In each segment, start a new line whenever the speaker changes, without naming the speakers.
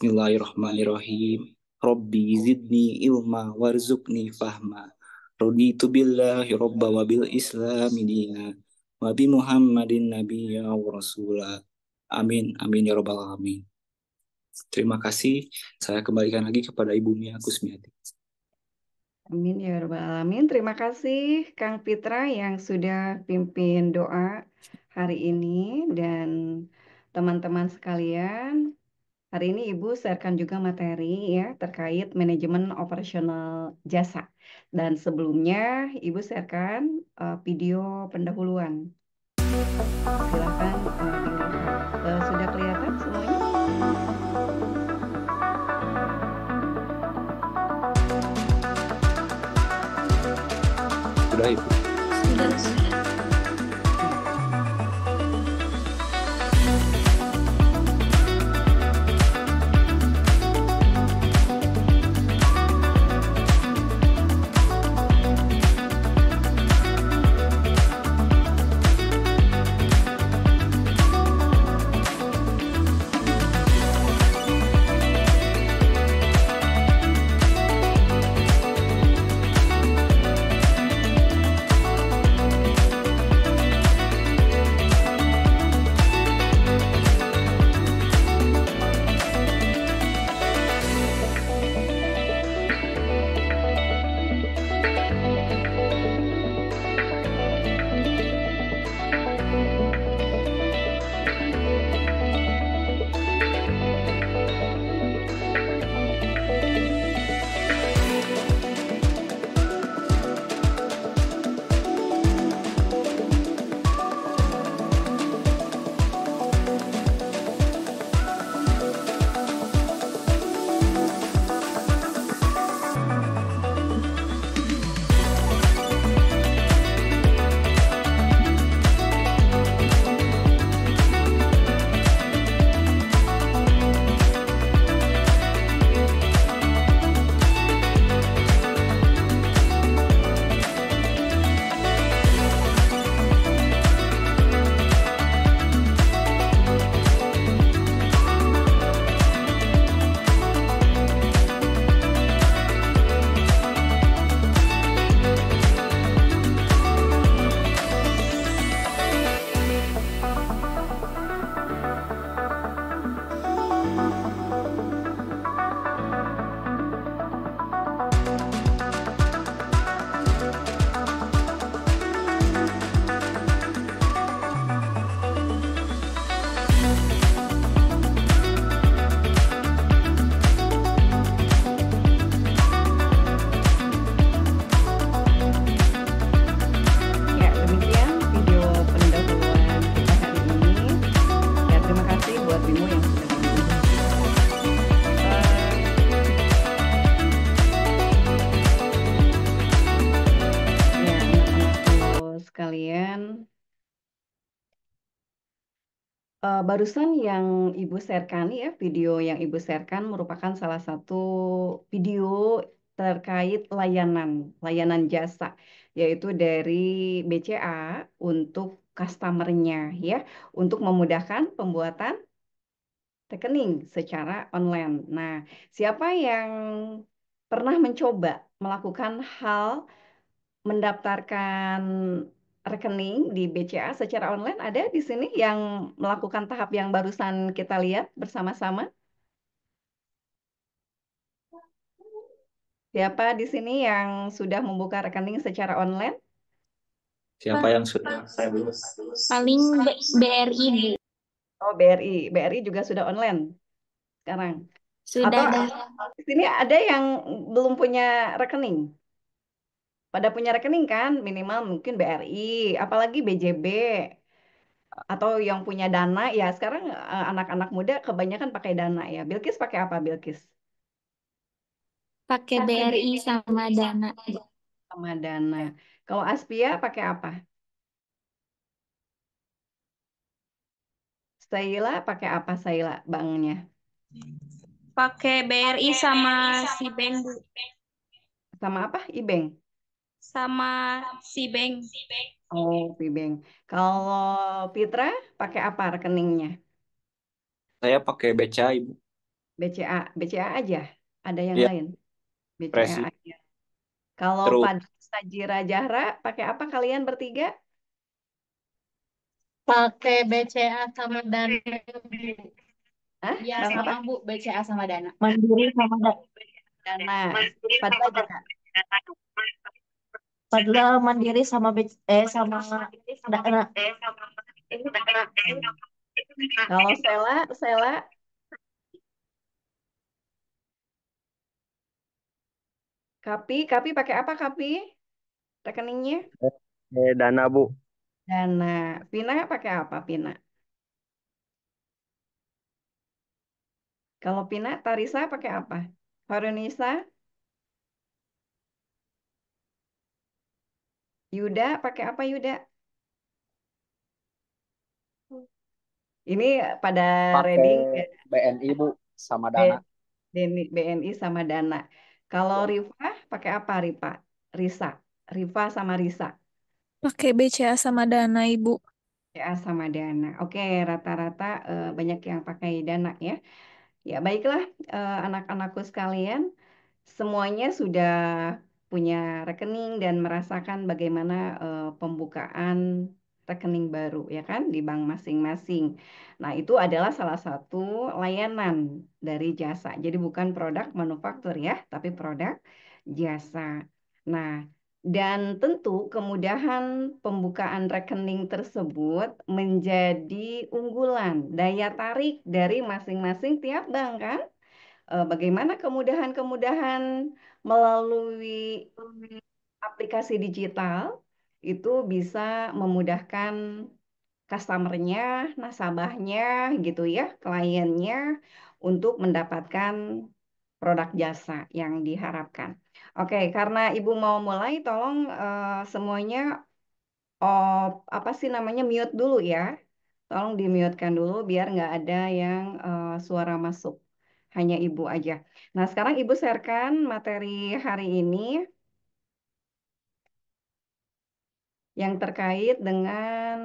Bismillahirrahmanirrahim. Rabbi zidni ilma warzuqni fahma. Raditu billahi robba wa bil islami dina. Wa bi Muhammadin nabiyya wa rasula. Amin, amin ya robbal alamin. Terima kasih. Saya kembalikan lagi kepada Ibu Mia Kusmiati.
Amin ya rabbal alamin. Terima kasih Kang Pitra yang sudah pimpin doa hari ini dan teman-teman sekalian. Hari ini Ibu sharekan juga materi ya terkait manajemen operasional jasa. Dan sebelumnya Ibu sharekan video pendahuluan. Silakan dilihat. Sudah kelihatan semuanya?
Sudah, Ibu.
Sudah.
Ya, demikian video pendahuluan kita hari ini. Ya, terima kasih buat Bimo yang sudah menonton. Ya, anak-anakku sekalian, barusan yang Ibu sharekan ya, video yang Ibu sharekan merupakan salah satu video terkait layanan jasa, yaitu dari BCA untuk customer-nya ya, untuk memudahkan pembuatan rekening secara online. Nah, siapa yang pernah mencoba melakukan hal mendaftarkan rekening di BCA secara online? Ada di sini yang melakukan tahap yang barusan kita lihat bersama-sama? Siapa di sini yang sudah membuka rekening secara online?
Siapa yang sudah? Saya dulu.
Paling BRI, Bu.
Oh, BRI. BRI juga sudah online sekarang.
Sudah
Atau
ada.
di sini ada yang belum punya rekening? Pada punya rekening kan, minimal mungkin BRI, apalagi BJB, atau yang punya Dana ya. Sekarang anak-anak muda kebanyakan pakai Dana ya. Bilkis pakai apa, Bilkis?
Pakai BRI sama Dana.
Sama Dana. Kalau Aspia pakai apa? Saila pakai apa, Saila banknya?
Pakai BRI sama si Bank, Bu.
Sama apa? IBank.
Sama si Bank.
Oh, IBank. Kalau Pitra pakai apa rekeningnya?
Saya pakai BCA, Ibu.
BCA, BCA aja. Ada yang
Ya,
lain? BCA
Presi.
aja. Kalau
Terus
Pada Sajira Jahra, pakai apa kalian bertiga?
Pakai BCA sama Dana.
Hah?
Ya
Bang apa?
sama Bu, BCA sama Dana.
Mandiri sama
Dana. Padla juga.
Padahal Mandiri sama sama Dana.
Kalau Sela Kapi pakai apa Kapi? Rekeningnya?
Dana Bu.
Dana. Pina pakai apa Pina? Kalau Pina, Tarisa pakai apa? Farunisa, Yuda pakai apa Yuda? Ini pada
Pakai
reading
BNI Bu sama Dana.
B- BNI sama Dana. Kalau
Ya.
Rifa pakai apa Rifa? Risa. Rifa sama Risa.
Pakai BCA sama Dana, Ibu.
Ya sama Dana. Oke, rata-rata banyak yang pakai Dana ya. Ya baiklah anak-anakku sekalian. Semuanya sudah punya rekening dan merasakan bagaimana pembukaan rekening baru ya kan di bank masing-masing. Nah, itu adalah salah satu layanan dari jasa. Jadi bukan produk manufaktur ya, tapi produk jasa. Nah, dan tentu kemudahan pembukaan rekening tersebut menjadi unggulan daya tarik dari masing-masing tiap bank kan? Bagaimana kemudahan-kemudahan melalui aplikasi digital itu bisa memudahkan customernya, nasabahnya gitu ya, kliennya untuk mendapatkan produk jasa yang diharapkan. Oke, karena Ibu mau mulai, tolong semuanya apa sih namanya mute dulu ya. Tolong di-mute-kan dulu biar nggak ada yang suara masuk. Hanya Ibu aja. Nah, sekarang Ibu sharekan materi hari ini yang terkait dengan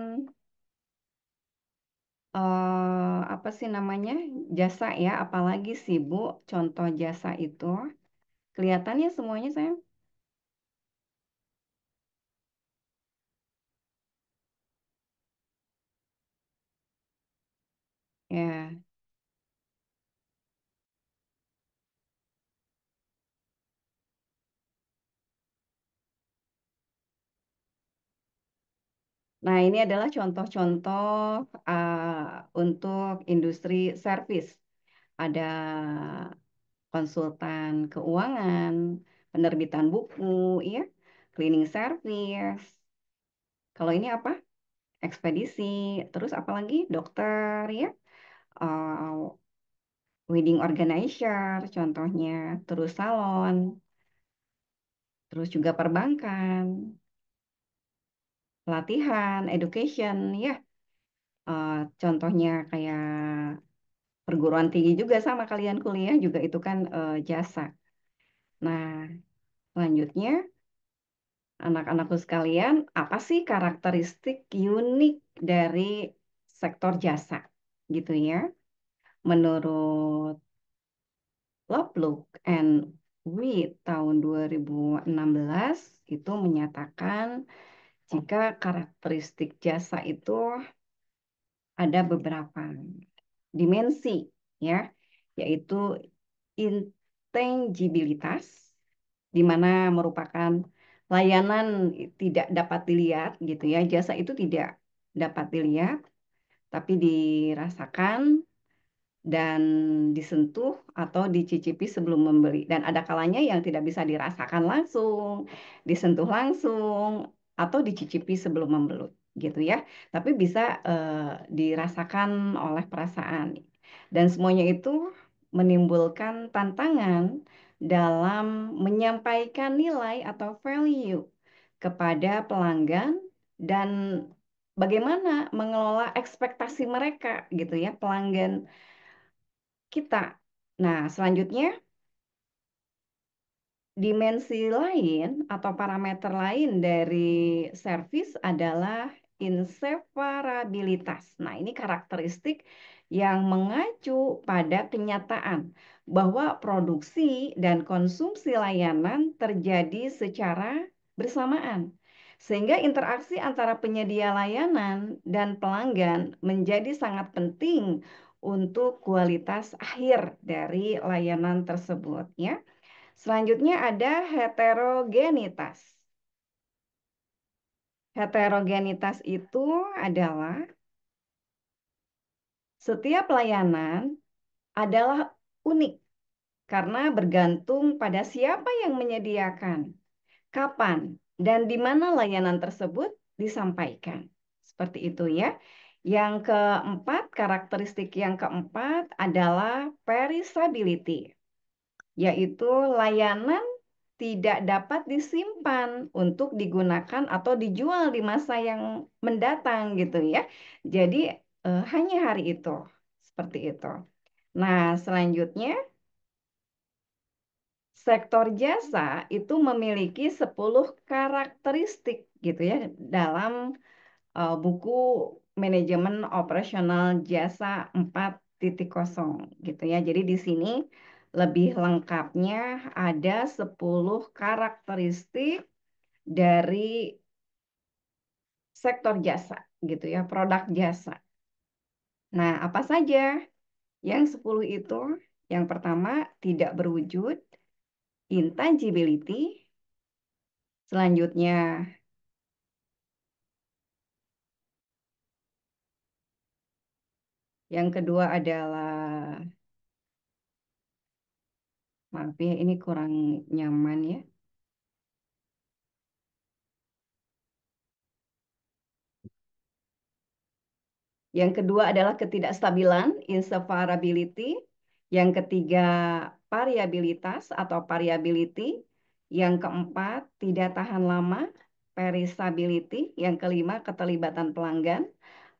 apa sih namanya jasa ya. Apalagi sih Bu, contoh jasa itu. Kelihatannya semuanya saya. Ya. Nah, ini adalah contoh-contoh untuk industri service. Ada konsultan keuangan, penerbitan buku, ya, cleaning service. Kalau ini apa? Ekspedisi, terus apa lagi? Dokter, ya, uh, wedding organizer, contohnya, terus salon, terus juga perbankan, pelatihan, education, ya, contohnya kayak perguruan tinggi juga sama kalian kuliah juga itu kan jasa. Nah, selanjutnya anak-anakku sekalian, apa sih karakteristik unik dari sektor jasa gitu ya? Menurut Lovelock and Witt tahun 2016 itu menyatakan jika karakteristik jasa itu ada beberapa dimensi ya, yaitu intangibilitas di mana merupakan layanan tidak dapat dilihat gitu ya. Jasa itu tidak dapat dilihat tapi dirasakan dan disentuh atau dicicipi sebelum membeli. Dan ada kalanya yang tidak bisa dirasakan langsung, disentuh langsung, atau dicicipi sebelum membeli gitu ya. Tapi bisa dirasakan oleh perasaan. Dan semuanya itu menimbulkan tantangan dalam menyampaikan nilai atau value kepada pelanggan dan bagaimana mengelola ekspektasi mereka gitu ya pelanggan kita. Nah, selanjutnya dimensi lain atau parameter lain dari service adalah inseparabilitas. Nah, ini karakteristik yang mengacu pada kenyataan bahwa produksi dan konsumsi layanan terjadi secara bersamaan. Sehingga interaksi antara penyedia layanan dan pelanggan menjadi sangat penting untuk kualitas akhir dari layanan tersebut ya. Selanjutnya ada heterogenitas. Heterogenitas itu adalah setiap layanan adalah unik karena bergantung pada siapa yang menyediakan, kapan, dan di mana layanan tersebut disampaikan. Seperti itu ya. Yang keempat, karakteristik yang keempat adalah perishability, yaitu layanan tidak dapat disimpan untuk digunakan atau dijual di masa yang mendatang gitu ya. Jadi hanya hari itu, seperti itu. Nah, selanjutnya sektor jasa itu memiliki 10 karakteristik gitu ya dalam buku manajemen operasional jasa 4.0 gitu ya. Jadi di sini lebih lengkapnya ada 10 karakteristik dari sektor jasa gitu ya, produk jasa. Nah, apa saja yang 10 itu? Yang pertama, tidak berwujud, intangibility. Selanjutnya, yang kedua adalah, maaf ya, ini kurang nyaman ya. Yang kedua adalah ketidakstabilan, inseparability. Yang ketiga, variabilitas atau variability. Yang keempat, tidak tahan lama, perishability. Yang kelima, keterlibatan pelanggan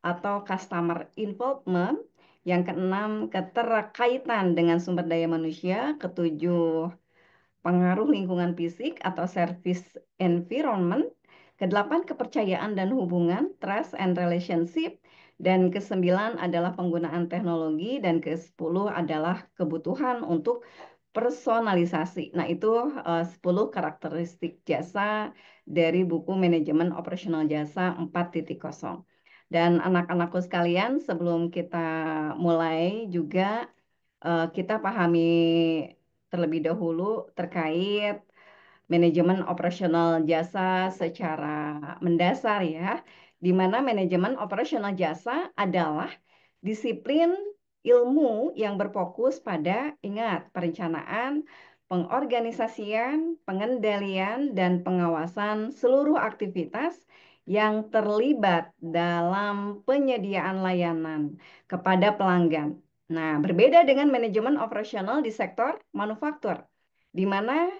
atau customer involvement. Yang keenam, keterkaitan dengan sumber daya manusia. Ketujuh, pengaruh lingkungan fisik atau service environment. Kedelapan, kepercayaan dan hubungan, trust and relationship. Dan kesembilan adalah penggunaan teknologi. Dan kesepuluh adalah kebutuhan untuk personalisasi. Nah, itu 10 karakteristik jasa dari buku manajemen operasional jasa 4.0. Dan anak-anakku sekalian, sebelum kita mulai juga kita pahami terlebih dahulu terkait manajemen operasional jasa secara mendasar ya, di mana manajemen operasional jasa adalah disiplin ilmu yang berfokus pada, ingat, perencanaan, pengorganisasian, pengendalian, dan pengawasan seluruh aktivitas yang terlibat dalam penyediaan layanan kepada pelanggan. Nah, berbeda dengan manajemen operasional di sektor manufaktur, di mana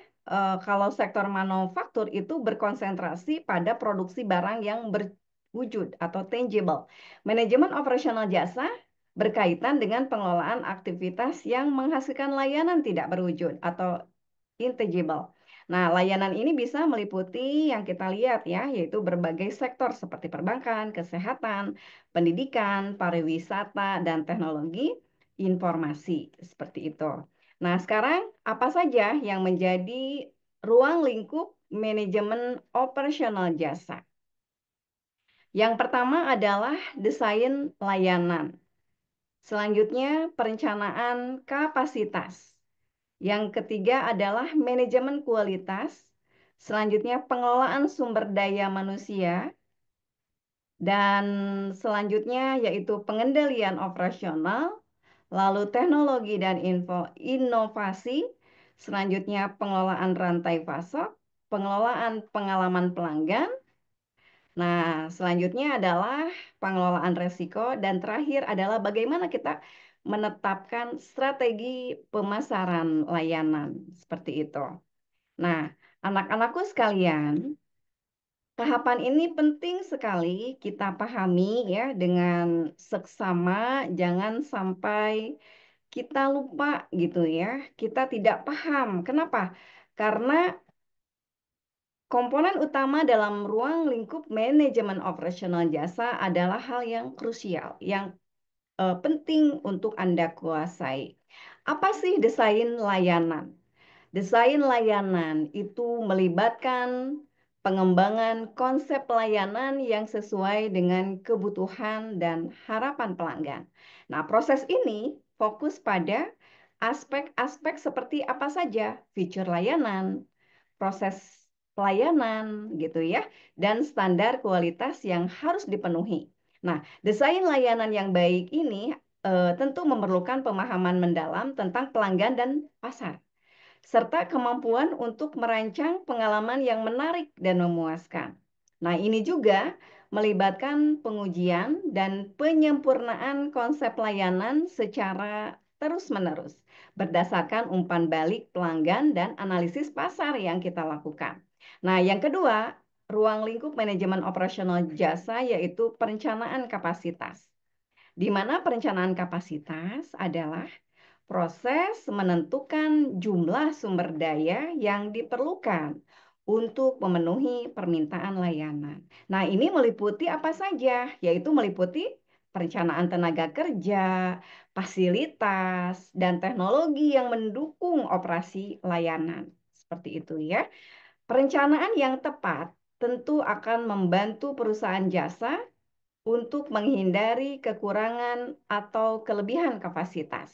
kalau sektor manufaktur itu berkonsentrasi pada produksi barang yang berwujud atau tangible. Manajemen operasional jasa berkaitan dengan pengelolaan aktivitas yang menghasilkan layanan tidak berwujud atau intangible. Nah, layanan ini bisa meliputi yang kita lihat ya, yaitu berbagai sektor seperti perbankan, kesehatan, pendidikan, pariwisata, dan teknologi informasi seperti itu. Nah, sekarang apa saja yang menjadi ruang lingkup manajemen operasional jasa? Yang pertama adalah desain layanan. Selanjutnya, perencanaan kapasitas. Yang ketiga adalah manajemen kualitas. Selanjutnya, pengelolaan sumber daya manusia. Dan selanjutnya yaitu pengendalian operasional, lalu teknologi dan inovasi. Selanjutnya, pengelolaan rantai pasok, pengelolaan pengalaman pelanggan. Nah, selanjutnya adalah pengelolaan resiko, dan terakhir adalah bagaimana kita menetapkan strategi pemasaran layanan seperti itu. Nah, anak-anakku sekalian, tahapan ini penting sekali kita pahami ya dengan seksama, jangan sampai kita lupa gitu ya. Kita tidak paham. Kenapa? Karena Komponen utama dalam ruang lingkup manajemen operasional jasa adalah hal yang krusial, yang penting untuk Anda kuasai. Apa sih desain layanan? Desain layanan itu melibatkan pengembangan konsep layanan yang sesuai dengan kebutuhan dan harapan pelanggan. Nah, proses ini fokus pada aspek-aspek seperti apa saja fitur layanan, proses pelayanan gitu ya, dan standar kualitas yang harus dipenuhi. Nah, desain layanan yang baik ini tentu memerlukan pemahaman mendalam tentang pelanggan dan pasar, serta kemampuan untuk merancang pengalaman yang menarik dan memuaskan. Nah, ini juga melibatkan pengujian dan penyempurnaan konsep layanan secara terus-menerus berdasarkan umpan balik pelanggan dan analisis pasar yang kita lakukan. Nah, yang kedua, ruang lingkup manajemen operasional jasa yaitu perencanaan kapasitas. Di mana perencanaan kapasitas adalah proses menentukan jumlah sumber daya yang diperlukan untuk memenuhi permintaan layanan. Nah, ini meliputi apa saja? Yaitu meliputi perencanaan tenaga kerja, fasilitas, dan teknologi yang mendukung operasi layanan. Seperti itu ya. Perencanaan yang tepat tentu akan membantu perusahaan jasa untuk menghindari kekurangan atau kelebihan kapasitas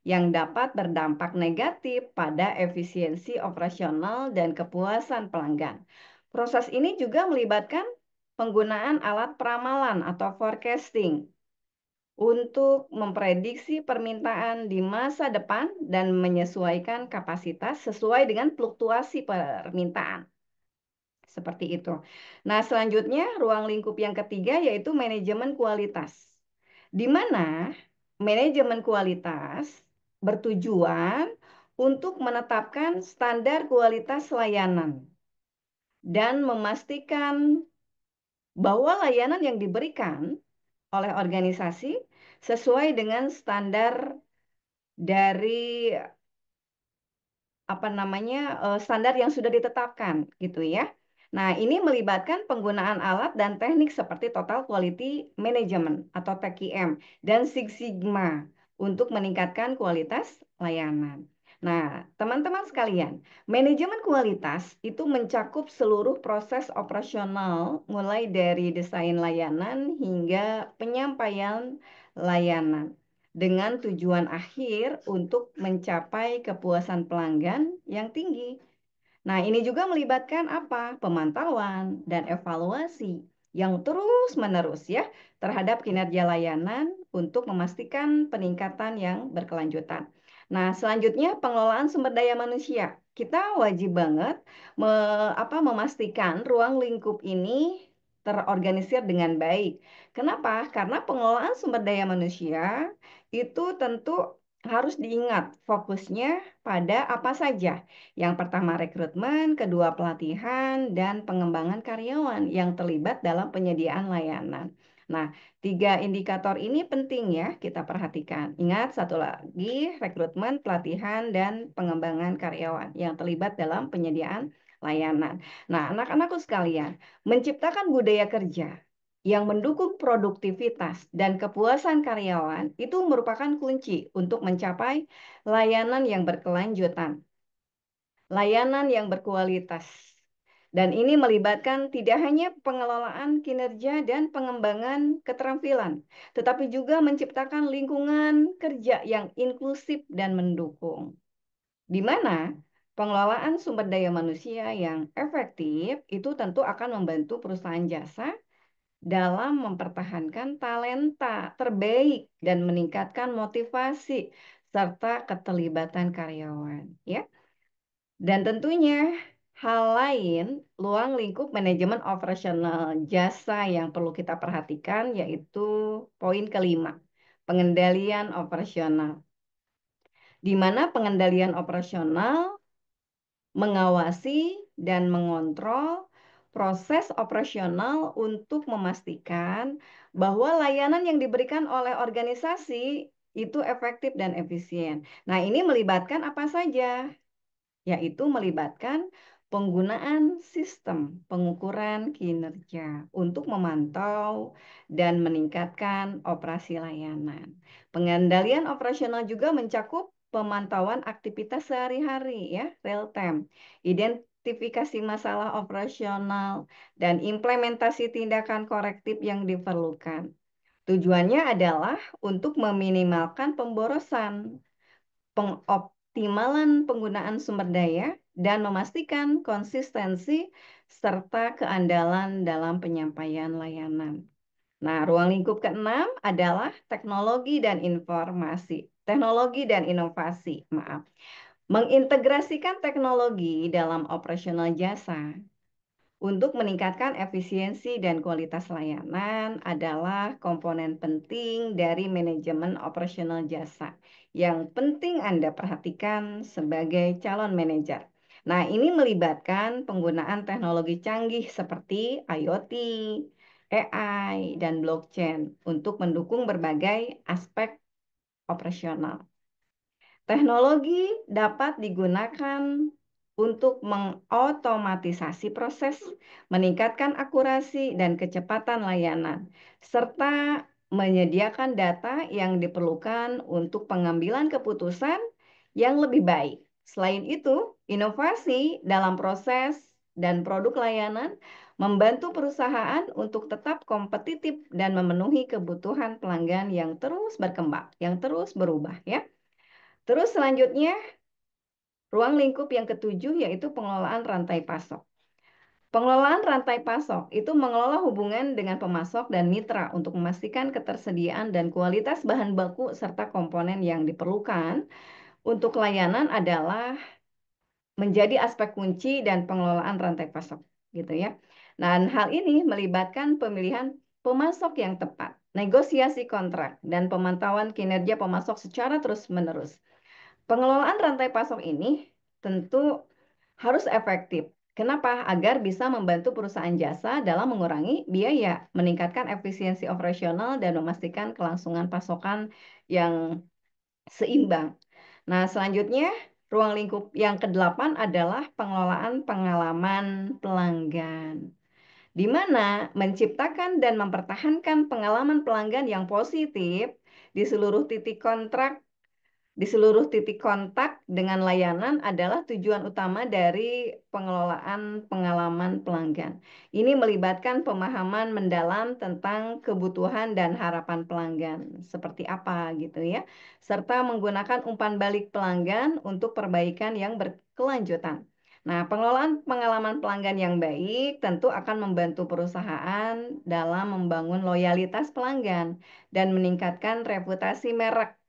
yang dapat berdampak negatif pada efisiensi operasional dan kepuasan pelanggan. Proses ini juga melibatkan penggunaan alat peramalan atau forecasting untuk memprediksi permintaan di masa depan dan menyesuaikan kapasitas sesuai dengan fluktuasi permintaan. Seperti itu. Nah, selanjutnya ruang lingkup yang ketiga yaitu manajemen kualitas. Di mana manajemen kualitas bertujuan untuk menetapkan standar kualitas layanan dan memastikan bahwa layanan yang diberikan oleh organisasi sesuai dengan standar dari standar yang sudah ditetapkan gitu ya. Nah, ini melibatkan penggunaan alat dan teknik seperti Total Quality Management atau TQM dan Six Sigma untuk meningkatkan kualitas layanan. Nah, teman-teman sekalian, manajemen kualitas itu mencakup seluruh proses operasional mulai dari desain layanan hingga penyampaian layanan, dengan tujuan akhir untuk mencapai kepuasan pelanggan yang tinggi. Nah, ini juga melibatkan apa? Pemantauan dan evaluasi yang terus-menerus ya terhadap kinerja layanan untuk memastikan peningkatan yang berkelanjutan. Nah, selanjutnya pengelolaan sumber daya manusia. Kita wajib banget memastikan ruang lingkup ini terorganisir dengan baik. Kenapa? Karena pengelolaan sumber daya manusia itu tentu harus diingat fokusnya pada apa saja. Yang pertama rekrutmen, kedua pelatihan, dan pengembangan karyawan yang terlibat dalam penyediaan layanan. Nah, 3 indikator ini penting ya kita perhatikan. Ingat satu lagi, rekrutmen, pelatihan, dan pengembangan karyawan yang terlibat dalam penyediaan layanan. Nah, anak-anakku sekalian, menciptakan budaya kerja yang mendukung produktivitas dan kepuasan karyawan itu merupakan kunci untuk mencapai layanan yang berkelanjutan, layanan yang berkualitas. Dan ini melibatkan tidak hanya pengelolaan kinerja dan pengembangan keterampilan, tetapi juga menciptakan lingkungan kerja yang inklusif dan mendukung, di mana pengelolaan sumber daya manusia yang efektif itu tentu akan membantu perusahaan jasa dalam mempertahankan talenta terbaik dan meningkatkan motivasi serta keterlibatan karyawan, ya. Dan tentunya hal lain, ruang lingkup manajemen operasional jasa yang perlu kita perhatikan yaitu poin kelima, pengendalian operasional. Di mana pengendalian operasional mengawasi dan mengontrol proses operasional untuk memastikan bahwa layanan yang diberikan oleh organisasi itu efektif dan efisien. Nah, ini melibatkan apa saja? Yaitu melibatkan penggunaan sistem pengukuran kinerja untuk memantau dan meningkatkan operasi layanan. Pengendalian operasional juga mencakup pemantauan aktivitas sehari-hari ya, real time, identifikasi masalah operasional, dan implementasi tindakan korektif yang diperlukan. Tujuannya adalah untuk meminimalkan pemborosan, pengoptimalan penggunaan sumber daya, dan memastikan konsistensi serta keandalan dalam penyampaian layanan. Nah, ruang lingkup keenam adalah teknologi dan inovasi. Mengintegrasikan teknologi dalam operasional jasa untuk meningkatkan efisiensi dan kualitas layanan adalah komponen penting dari manajemen operasional jasa yang penting Anda perhatikan sebagai calon manajer. Nah, ini melibatkan penggunaan teknologi canggih seperti IoT, AI, dan blockchain untuk mendukung berbagai aspek operasional. Teknologi dapat digunakan untuk mengotomatisasi proses, meningkatkan akurasi dan kecepatan layanan, serta menyediakan data yang diperlukan untuk pengambilan keputusan yang lebih baik. Selain itu, inovasi dalam proses dan produk layanan membantu perusahaan untuk tetap kompetitif dan memenuhi kebutuhan pelanggan yang terus berkembang, yang terus berubah ya. Terus selanjutnya, ruang lingkup yang ketujuh yaitu pengelolaan rantai pasok. Pengelolaan rantai pasok itu mengelola hubungan dengan pemasok dan mitra untuk memastikan ketersediaan dan kualitas bahan baku serta komponen yang diperlukan untuk layanan adalah menjadi aspek kunci dan pengelolaan rantai pasok, gitu ya. Dan hal ini melibatkan pemilihan pemasok yang tepat, negosiasi kontrak, dan pemantauan kinerja pemasok secara terus-menerus. Pengelolaan rantai pasok ini tentu harus efektif. Kenapa? Agar bisa membantu perusahaan jasa dalam mengurangi biaya, meningkatkan efisiensi operasional, dan memastikan kelangsungan pasokan yang seimbang. Nah, selanjutnya, ruang lingkup yang ke-8 adalah pengelolaan pengalaman pelanggan, di mana menciptakan dan mempertahankan pengalaman pelanggan yang positif di seluruh titik kontak dengan layanan adalah tujuan utama dari pengelolaan pengalaman pelanggan. Ini melibatkan pemahaman mendalam tentang kebutuhan dan harapan pelanggan, seperti apa gitu ya, serta menggunakan umpan balik pelanggan untuk perbaikan yang berkelanjutan. Nah, pengelolaan pengalaman pelanggan yang baik tentu akan membantu perusahaan dalam membangun loyalitas pelanggan dan meningkatkan reputasi merek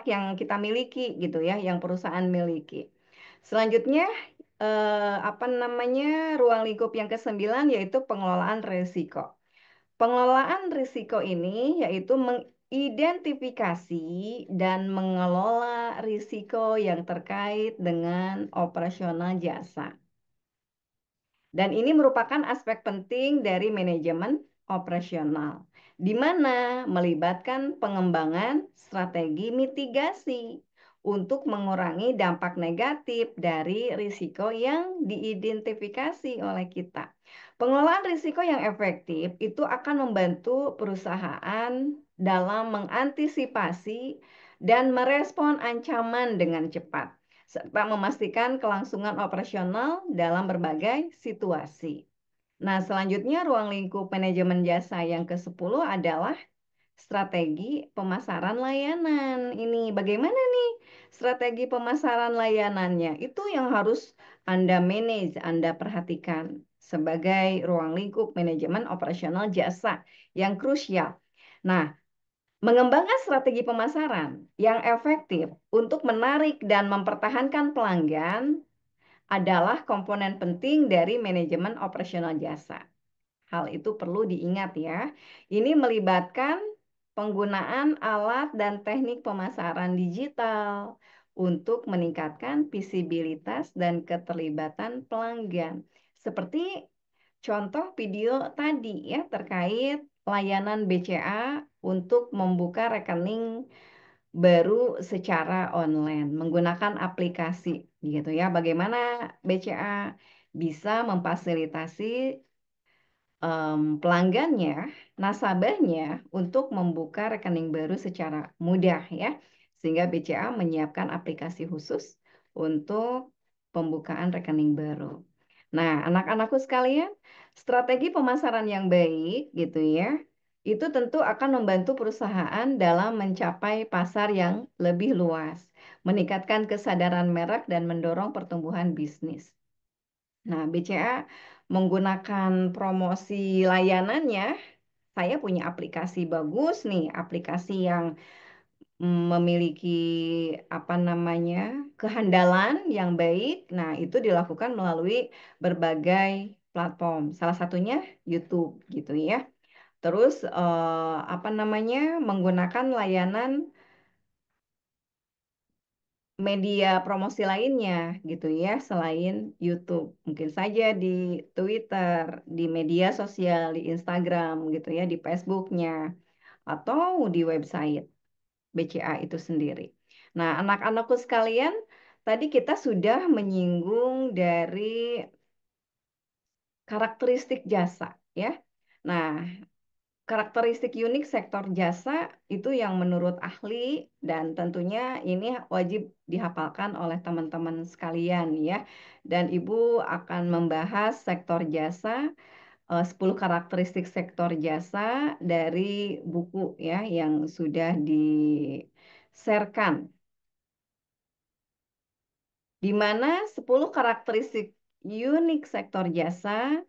yang kita miliki gitu ya, yang perusahaan miliki. Selanjutnya ruang lingkup yang ke-9 yaitu pengelolaan risiko. Pengelolaan risiko ini yaitu mengidentifikasi dan mengelola risiko yang terkait dengan operasional jasa. Dan ini merupakan aspek penting dari manajemen operasional, di mana melibatkan pengembangan strategi mitigasi untuk mengurangi dampak negatif dari risiko yang diidentifikasi oleh kita. Pengelolaan risiko yang efektif itu akan membantu perusahaan dalam mengantisipasi dan merespon ancaman dengan cepat, serta memastikan kelangsungan operasional dalam berbagai situasi. Nah, selanjutnya ruang lingkup manajemen jasa yang ke-10 adalah strategi pemasaran layanan. Ini bagaimana nih strategi pemasaran layanannya? Itu yang harus Anda manage, Anda perhatikan sebagai ruang lingkup manajemen operasional jasa yang krusial. Nah, mengembangkan strategi pemasaran yang efektif untuk menarik dan mempertahankan pelanggan adalah komponen penting dari manajemen operasional jasa. Hal itu perlu diingat ya. Ini melibatkan penggunaan alat dan teknik pemasaran digital untuk meningkatkan visibilitas dan keterlibatan pelanggan. Seperti contoh video tadi ya terkait layanan BCA untuk membuka rekening baru secara online menggunakan aplikasi gitu ya. Bagaimana BCA bisa memfasilitasi pelanggannya, nasabahnya untuk membuka rekening baru secara mudah ya. Sehingga BCA menyiapkan aplikasi khusus untuk pembukaan rekening baru. Nah, anak-anakku sekalian, strategi pemasaran yang baik gitu ya, itu tentu akan membantu perusahaan dalam mencapai pasar yang lebih luas, meningkatkan kesadaran merek dan mendorong pertumbuhan bisnis. Nah, BCA menggunakan promosi layanannya, saya punya aplikasi bagus nih, aplikasi yang memiliki apa namanya kehandalan yang baik. Nah, itu dilakukan melalui berbagai platform. Salah satunya YouTube gitu ya. Terus apa namanya menggunakan layanan media promosi lainnya gitu ya selain YouTube. Mungkin saja di Twitter, di media sosial, di Instagram gitu ya, di Facebooknya atau di website BCA itu sendiri. Nah, anak-anakku sekalian, tadi kita sudah menyinggung dari karakteristik jasa ya. Nah, karakteristik unik sektor jasa itu yang menurut ahli dan tentunya ini wajib dihafalkan oleh teman-teman sekalian ya. Dan Ibu akan membahas sektor jasa 10 karakteristik sektor jasa dari buku ya yang sudah di-sharekan. Di mana 10 karakteristik unik sektor jasa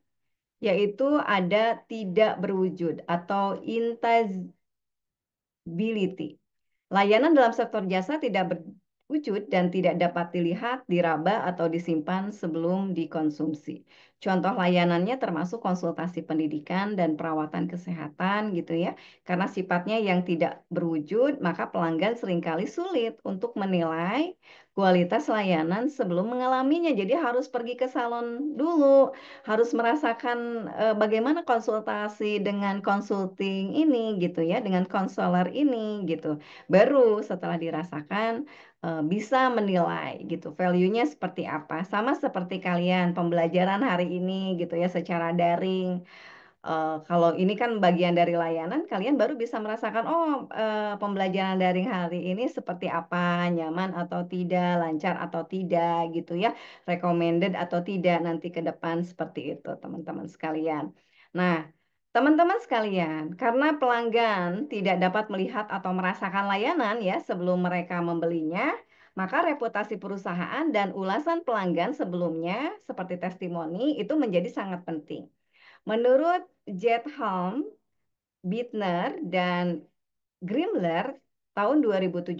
yaitu ada tidak berwujud atau intangibility. Layanan dalam sektor jasa tidak berwujud dan tidak dapat dilihat, diraba, atau disimpan sebelum dikonsumsi. Contoh layanannya termasuk konsultasi pendidikan dan perawatan kesehatan gitu ya. Karena sifatnya yang tidak berwujud, maka pelanggan seringkali sulit untuk menilai kualitas layanan sebelum mengalaminya. Jadi harus pergi ke salon dulu, harus merasakan bagaimana konsultasi dengan consulting ini gitu ya, dengan konselor ini gitu. Baru setelah dirasakan bisa menilai gitu value-nya seperti apa. Sama seperti kalian pembelajaran hari ini gitu ya secara daring. Kalau ini kan bagian dari layanan, kalian baru bisa merasakan, oh pembelajaran daring hari ini seperti apa, nyaman atau tidak, lancar atau tidak gitu ya, recommended atau tidak nanti ke depan seperti itu teman-teman sekalian. Nah, teman-teman sekalian, karena pelanggan tidak dapat melihat atau merasakan layanan ya sebelum mereka membelinya, maka reputasi perusahaan dan ulasan pelanggan sebelumnya seperti testimoni itu menjadi sangat penting. Menurut Jethelm, Bittner, dan Grimler tahun 2017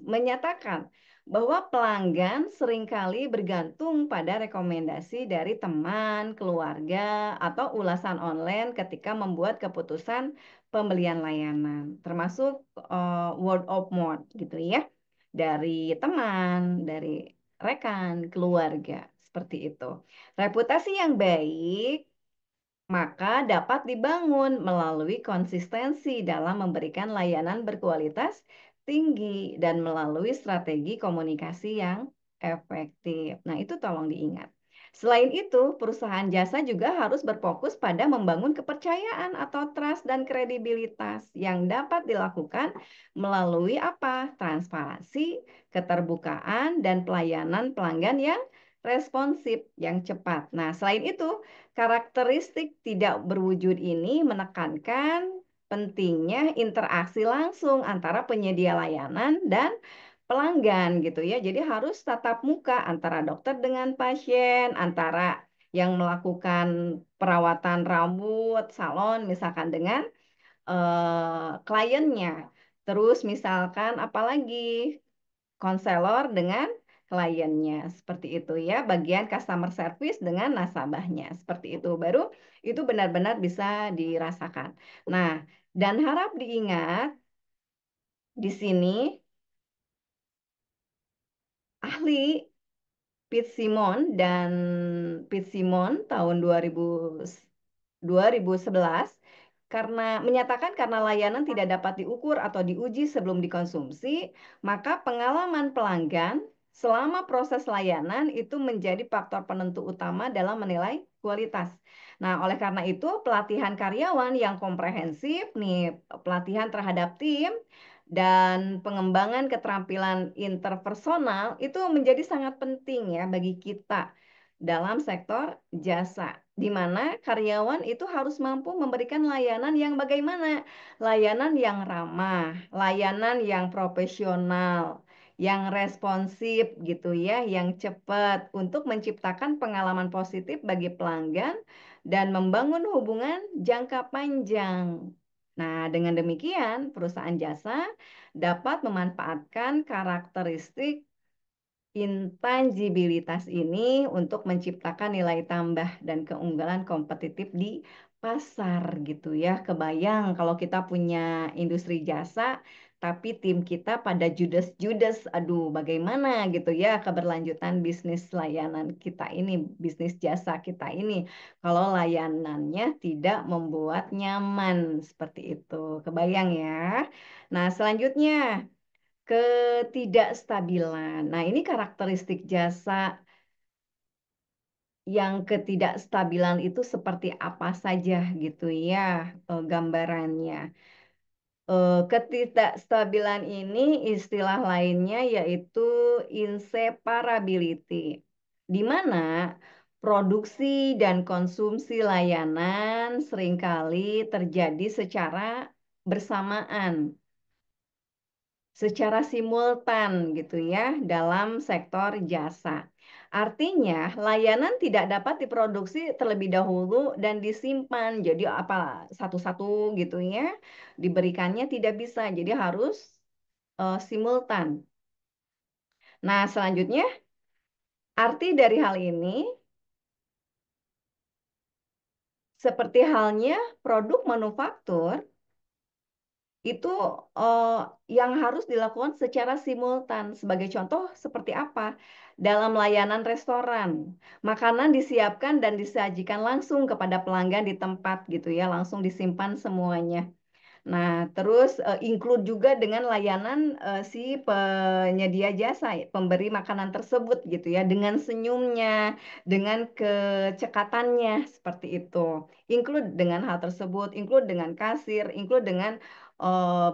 menyatakan bahwa pelanggan seringkali bergantung pada rekomendasi dari teman, keluarga, atau ulasan online ketika membuat keputusan pembelian layanan, termasuk word of mouth gitu ya, dari teman, dari rekan, keluarga, seperti itu. Reputasi yang baik maka dapat dibangun melalui konsistensi dalam memberikan layanan berkualitas tinggi dan melalui strategi komunikasi yang efektif. Nah, itu tolong diingat. Selain itu, perusahaan jasa juga harus berfokus pada membangun kepercayaan atau trust dan kredibilitas yang dapat dilakukan melalui apa? Transparansi, keterbukaan, dan pelayanan pelanggan yang responsif, yang cepat. Nah, selain itu, karakteristik tidak berwujud ini menekankan pentingnya interaksi langsung antara penyedia layanan dan pelanggan gitu ya. Jadi harus tatap muka antara dokter dengan pasien, antara yang melakukan perawatan rambut, salon misalkan dengan kliennya. Terus misalkan apalagi konselor dengan kliennya seperti itu ya, bagian customer service dengan nasabahnya seperti itu, baru itu benar-benar bisa dirasakan. Nah, dan harap diingat di sini ahli Pete Simon dan Pete Simon tahun 2011 karena layanan tidak dapat diukur atau diuji sebelum dikonsumsi, maka pengalaman pelanggan selama proses layanan itu menjadi faktor penentu utama dalam menilai kualitas. Nah, oleh karena itu pelatihan karyawan yang komprehensif nih, pelatihan terhadap tim dan pengembangan keterampilan interpersonal itu menjadi sangat penting ya bagi kita dalam sektor jasa, di mana karyawan itu harus mampu memberikan layanan yang bagaimana? Layanan yang ramah, layanan yang profesional, yang responsif gitu ya, yang cepat untuk menciptakan pengalaman positif bagi pelanggan dan membangun hubungan jangka panjang. Nah, dengan demikian, perusahaan jasa dapat memanfaatkan karakteristik intangibilitas ini untuk menciptakan nilai tambah dan keunggulan kompetitif di pasar gitu ya. Kebayang kalau kita punya industri jasa, tapi tim kita pada judes-judes, aduh bagaimana gitu ya keberlanjutan bisnis layanan kita ini, bisnis jasa kita ini, kalau layanannya tidak membuat nyaman seperti itu. Kebayang ya. Nah, selanjutnya ketidakstabilan. Nah, ini karakteristik jasa yang ketidakstabilan itu seperti apa saja gitu ya gambarannya. Ketidakstabilan ini istilah lainnya yaitu inseparability, di mana produksi dan konsumsi layanan seringkali terjadi secara bersamaan, secara simultan gitu ya dalam sektor jasa. Artinya, layanan tidak dapat diproduksi terlebih dahulu dan disimpan. Jadi apa satu-satu gitu ya diberikannya tidak bisa. Jadi harus simultan. Nah, selanjutnya arti dari hal ini seperti halnya produk manufaktur itu yang harus dilakukan secara simultan. Sebagai contoh seperti apa? Dalam layanan restoran, makanan disiapkan dan disajikan langsung kepada pelanggan di tempat gitu ya, langsung disimpan semuanya. Nah, terus include juga dengan layanan si penyedia jasa, pemberi makanan tersebut gitu ya, dengan senyumnya, dengan kecekatannya seperti itu. Include dengan hal tersebut, include dengan kasir, include dengan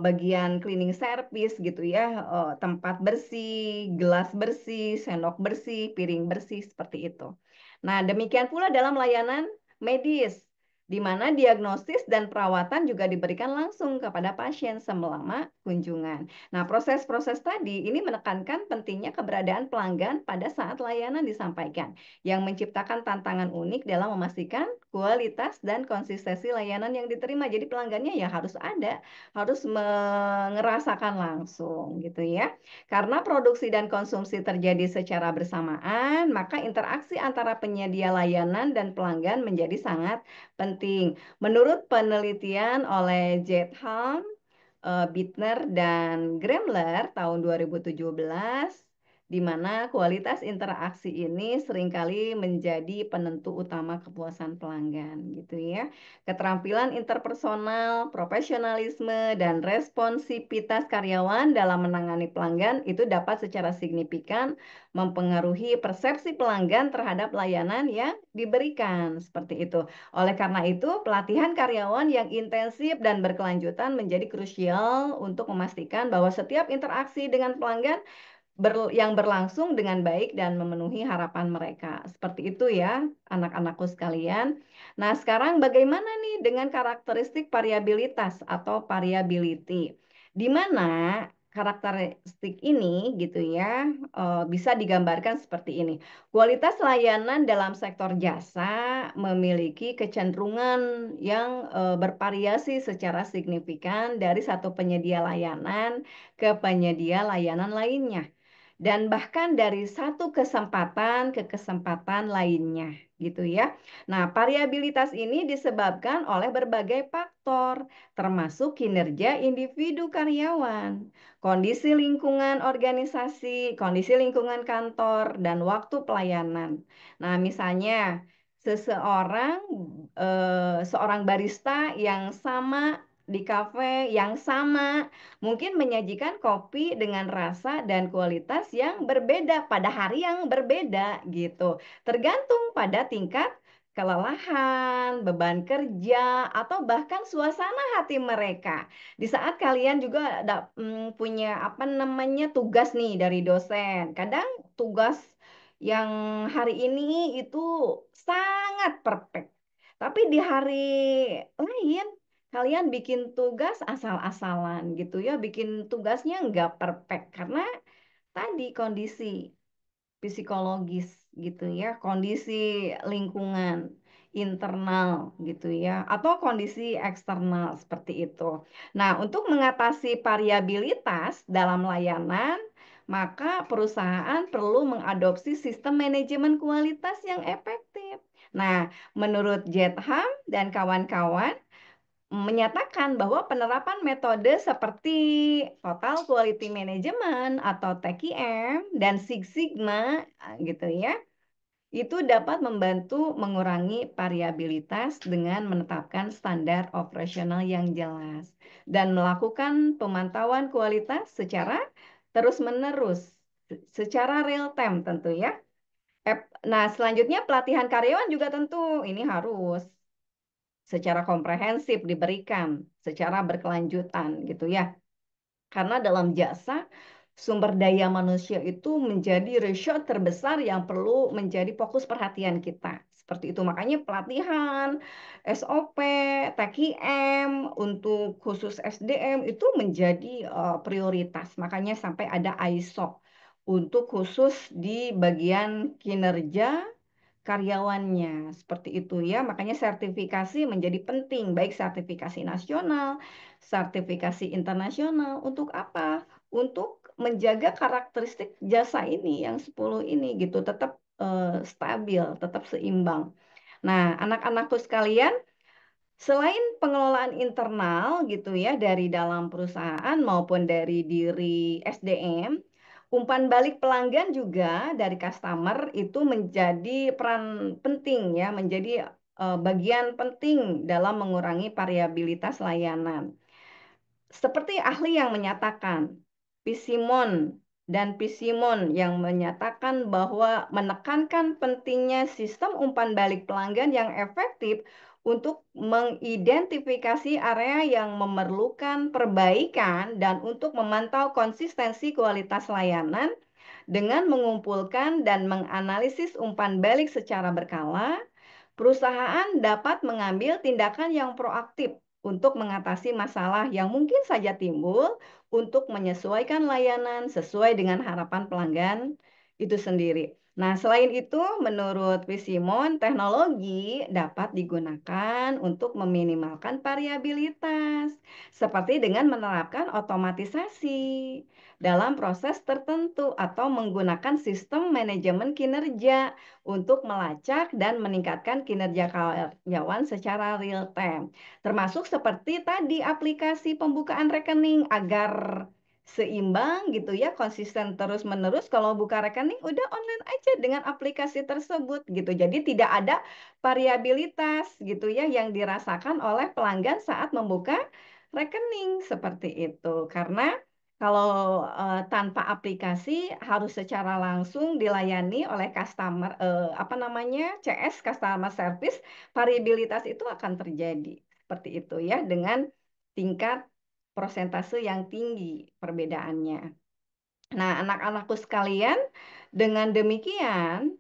bagian cleaning service gitu ya, tempat bersih, gelas bersih, sendok bersih, piring bersih seperti itu. Nah, demikian pula dalam layanan medis, di mana diagnosis dan perawatan juga diberikan langsung kepada pasien selama kunjungan. Nah, proses-proses tadi ini menekankan pentingnya keberadaan pelanggan pada saat layanan disampaikan, yang menciptakan tantangan unik dalam memastikan kualitas dan konsistensi layanan yang diterima. Jadi pelanggannya ya harus ada, harus merasakan langsung gitu ya. Karena produksi dan konsumsi terjadi secara bersamaan, maka interaksi antara penyedia layanan dan pelanggan menjadi sangat penting. Menurut penelitian oleh Jetham, Bittner, dan Gremler tahun 2017, di mana kualitas interaksi ini seringkali menjadi penentu utama kepuasan pelanggan gitu ya. Keterampilan interpersonal, profesionalisme, dan responsivitas karyawan dalam menangani pelanggan itu dapat secara signifikan mempengaruhi persepsi pelanggan terhadap layanan yang diberikan seperti itu. Oleh karena itu, pelatihan karyawan yang intensif dan berkelanjutan menjadi krusial untuk memastikan bahwa setiap interaksi dengan pelanggan yang berlangsung dengan baik dan memenuhi harapan mereka. Seperti itu ya, anak-anakku sekalian. Nah, sekarang bagaimana nih dengan karakteristik variabilitas atau variability? Di mana karakteristik ini gitu ya bisa digambarkan seperti ini. Kualitas layanan dalam sektor jasa memiliki kecenderungan yang bervariasi secara signifikan dari satu penyedia layanan ke penyedia layanan lainnya, dan bahkan dari satu kesempatan ke kesempatan lainnya gitu ya. Nah, variabilitas ini disebabkan oleh berbagai faktor, termasuk kinerja individu karyawan, kondisi lingkungan organisasi, kondisi lingkungan kantor, dan waktu pelayanan. Nah, misalnya seorang barista yang sama di kafe yang sama mungkin menyajikan kopi dengan rasa dan kualitas yang berbeda pada hari yang berbeda gitu. Tergantung pada tingkat kelelahan, beban kerja, atau bahkan suasana hati mereka. Di saat kalian juga punya apa namanya tugas nih dari dosen. Kadang tugas yang hari ini itu sangat perfect. Tapi di hari lain kalian bikin tugas asal-asalan gitu ya, bikin tugasnya nggak perfect karena tadi kondisi psikologis gitu ya, kondisi lingkungan internal gitu ya, atau kondisi eksternal seperti itu. Nah, untuk mengatasi variabilitas dalam layanan, maka perusahaan perlu mengadopsi sistem manajemen kualitas yang efektif. Nah, menurut Jetham dan kawan-kawan, menyatakan bahwa penerapan metode seperti Total Quality Management atau TQM dan Six Sigma gitu ya, itu dapat membantu mengurangi variabilitas dengan menetapkan standar operasional yang jelas dan melakukan pemantauan kualitas secara terus-menerus, secara real time tentu ya. Nah, selanjutnya pelatihan karyawan juga tentu ini harus secara komprehensif diberikan, secara berkelanjutan gitu ya. Karena dalam jasa, sumber daya manusia itu menjadi ratio terbesar yang perlu menjadi fokus perhatian kita. Seperti itu, makanya pelatihan, SOP, TQM, untuk khusus SDM itu menjadi prioritas. Makanya sampai ada ISO untuk khusus di bagian kinerja karyawannya. Seperti itu ya, makanya sertifikasi menjadi penting, baik sertifikasi nasional, sertifikasi internasional. Untuk apa? Untuk menjaga karakteristik jasa ini yang 10 ini gitu tetap stabil, tetap seimbang. Nah, anak-anakku sekalian, selain pengelolaan internal gitu ya dari dalam perusahaan maupun dari diri SDM, umpan balik pelanggan juga dari customer itu menjadi peran penting ya, menjadi bagian penting dalam mengurangi variabilitas layanan. Seperti ahli yang menyatakan, Pisimon dan Pisimon yang menyatakan bahwa menekankan pentingnya sistem umpan balik pelanggan yang efektif untuk mengidentifikasi area yang memerlukan perbaikan dan untuk memantau konsistensi kualitas layanan dengan mengumpulkan dan menganalisis umpan balik secara berkala. Perusahaan dapat mengambil tindakan yang proaktif untuk mengatasi masalah yang mungkin saja timbul untuk menyesuaikan layanan sesuai dengan harapan pelanggan itu sendiri. Nah, selain itu, menurut Pisimon, teknologi dapat digunakan untuk meminimalkan variabilitas, seperti dengan menerapkan otomatisasi dalam proses tertentu atau menggunakan sistem manajemen kinerja untuk melacak dan meningkatkan kinerja karyawan secara real time. Termasuk seperti tadi aplikasi pembukaan rekening agar seimbang gitu ya, konsisten terus-menerus. Kalau buka rekening udah online aja dengan aplikasi tersebut gitu. Jadi tidak ada variabilitas gitu ya yang dirasakan oleh pelanggan saat membuka rekening seperti itu. Karena kalau tanpa aplikasi harus secara langsung dilayani oleh customer apa namanya CS customer service, variabilitas itu akan terjadi seperti itu ya dengan tingkat persentase yang tinggi perbedaannya. Nah, anak-anakku sekalian, dengan demikian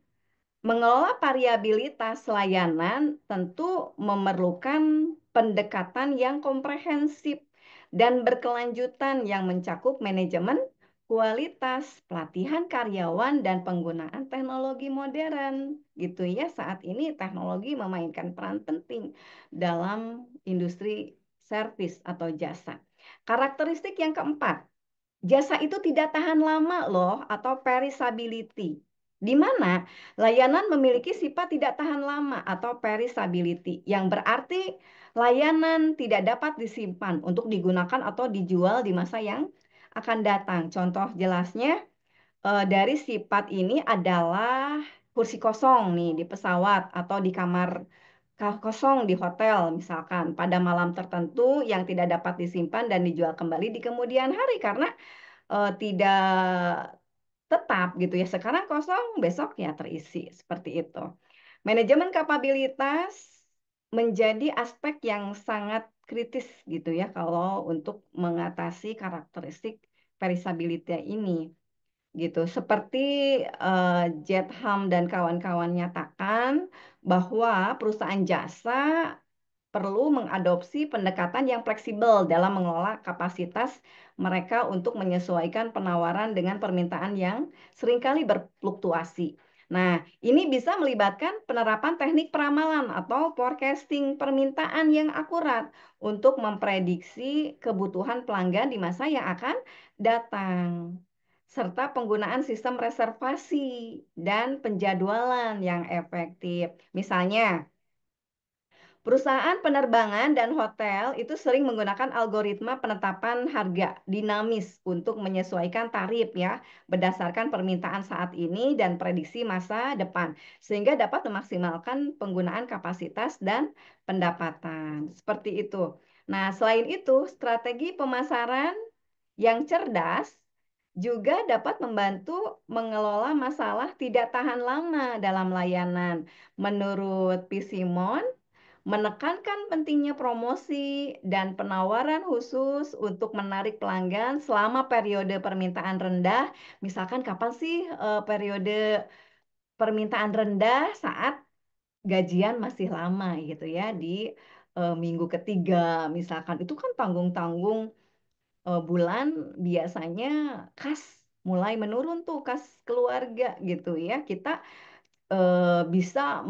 mengelola variabilitas layanan tentu memerlukan pendekatan yang komprehensif dan berkelanjutan yang mencakup manajemen kualitas, pelatihan karyawan, dan penggunaan teknologi modern. Gitu ya, saat ini teknologi memainkan peran penting dalam industri servis atau jasa. Karakteristik yang keempat, jasa itu tidak tahan lama loh atau perishability. Di mana layanan memiliki sifat tidak tahan lama atau perishability, yang berarti layanan tidak dapat disimpan untuk digunakan atau dijual di masa yang akan datang. Contoh jelasnya dari sifat ini adalah kursi kosong nih di pesawat atau di kamar kosong di hotel misalkan pada malam tertentu yang tidak dapat disimpan dan dijual kembali di kemudian hari karena tidak tetap gitu ya. Sekarang kosong, besok ya terisi seperti itu. Manajemen kapabilitas menjadi aspek yang sangat kritis gitu ya kalau untuk mengatasi karakteristik perishability ini gitu. Seperti Jetham dan kawan-kawan nyatakan bahwa perusahaan jasa perlu mengadopsi pendekatan yang fleksibel dalam mengelola kapasitas mereka untuk menyesuaikan penawaran dengan permintaan yang seringkali berfluktuasi. Nah, ini bisa melibatkan penerapan teknik peramalan atau forecasting permintaan yang akurat untuk memprediksi kebutuhan pelanggan di masa yang akan datang, serta penggunaan sistem reservasi dan penjadwalan yang efektif. Misalnya, perusahaan penerbangan dan hotel itu sering menggunakan algoritma penetapan harga dinamis untuk menyesuaikan tarif ya, berdasarkan permintaan saat ini dan prediksi masa depan, sehingga dapat memaksimalkan penggunaan kapasitas dan pendapatan. Seperti itu. Nah, selain itu, strategi pemasaran yang cerdas juga dapat membantu mengelola masalah tidak tahan lama dalam layanan. Menurut P. Simon, menekankan pentingnya promosi dan penawaran khusus untuk menarik pelanggan selama periode permintaan rendah. Misalkan kapan sih periode permintaan rendah? Saat gajian masih lama gitu ya, di minggu ketiga misalkan. Itu kan tanggung-tanggung bulan biasanya kas mulai menurun tuh, kas keluarga gitu ya. Kita bisa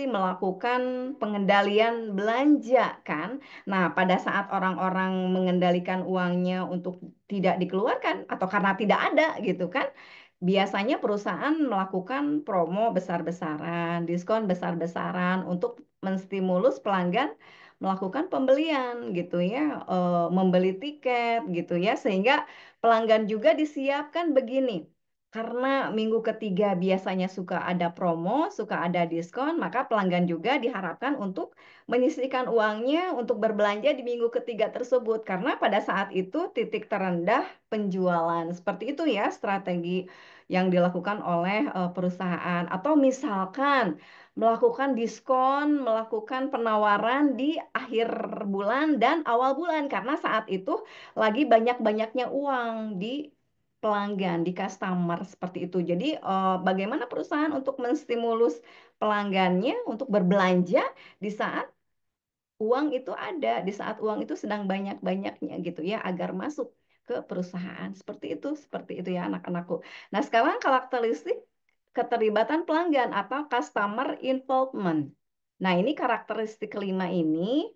melakukan pengendalian belanja kan. Nah, pada saat orang-orang mengendalikan uangnya untuk tidak dikeluarkan atau karena tidak ada gitu kan, biasanya perusahaan melakukan promo besar-besaran, diskon besar-besaran untuk menstimulus pelanggan melakukan pembelian gitu ya, membeli tiket gitu ya, sehingga pelanggan juga disiapkan begini. Karena minggu ketiga biasanya suka ada promo, suka ada diskon, maka pelanggan juga diharapkan untuk menyisihkan uangnya untuk berbelanja di minggu ketiga tersebut. Karena pada saat itu titik terendah penjualan. Seperti itu ya strategi yang dilakukan oleh perusahaan. Atau misalkan melakukan diskon, melakukan penawaran di akhir bulan dan awal bulan. Karena saat itu lagi banyak-banyaknya uang di pelanggan, di customer seperti itu. Jadi bagaimana perusahaan untuk menstimulus pelanggannya untuk berbelanja di saat uang itu ada, di saat uang itu sedang banyak-banyaknya gitu ya, agar masuk ke perusahaan. Seperti itu ya anak-anakku. Nah, sekarang karakteristik keterlibatan pelanggan atau customer involvement. Nah, ini karakteristik kelima ini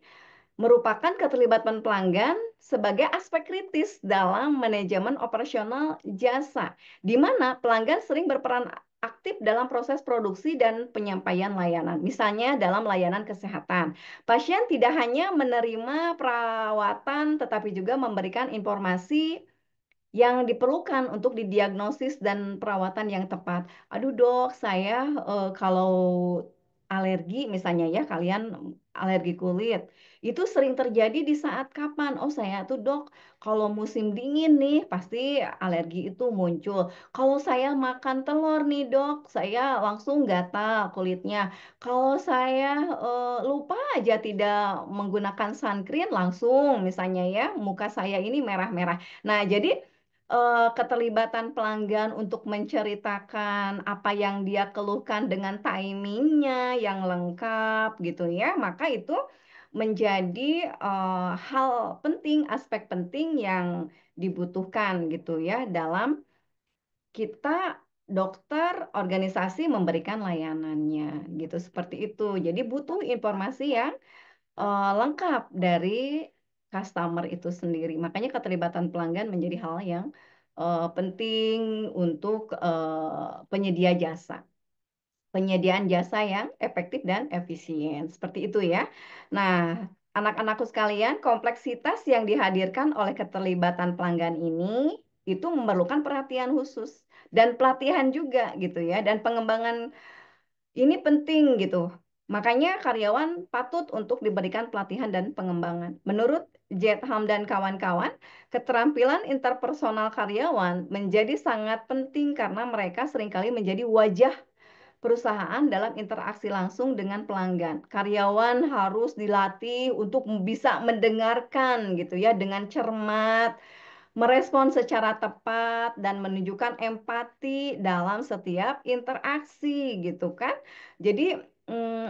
merupakan keterlibatan pelanggan sebagai aspek kritis dalam manajemen operasional jasa, di mana pelanggan sering berperan aktif dalam proses produksi dan penyampaian layanan. Misalnya dalam layanan kesehatan, pasien tidak hanya menerima perawatan, tetapi juga memberikan informasi yang diperlukan untuk didiagnosis dan perawatan yang tepat. Aduh dok, saya kalau alergi misalnya ya, kalian alergi kulit, itu sering terjadi di saat kapan? Oh saya tuh dok, kalau musim dingin nih pasti alergi itu muncul. Kalau saya makan telur nih dok, saya langsung gatal kulitnya. Kalau saya lupa aja tidak menggunakan sunscreen, langsung misalnya ya, muka saya ini merah-merah. Nah jadi keterlibatan pelanggan untuk menceritakan apa yang dia keluhkan dengan timingnya yang lengkap gitu ya, maka itu menjadi hal penting, aspek penting yang dibutuhkan gitu ya dalam kita dokter organisasi memberikan layanannya gitu, seperti itu. Jadi butuh informasi yang lengkap dari customer itu sendiri. Makanya keterlibatan pelanggan menjadi hal yang penting untuk penyedia jasa. Penyediaan jasa yang efektif dan efisien. Seperti itu ya. Nah, anak-anakku sekalian, kompleksitas yang dihadirkan oleh keterlibatan pelanggan ini itu memerlukan perhatian khusus dan pelatihan juga gitu ya, dan pengembangan ini penting gitu. Makanya karyawan patut untuk diberikan pelatihan dan pengembangan. Menurut Jetham dan kawan-kawan, keterampilan interpersonal karyawan menjadi sangat penting karena mereka seringkali menjadi wajah perusahaan dalam interaksi langsung dengan pelanggan. Karyawan harus dilatih untuk bisa mendengarkan gitu ya dengan cermat, merespon secara tepat dan menunjukkan empati dalam setiap interaksi gitu kan. Jadi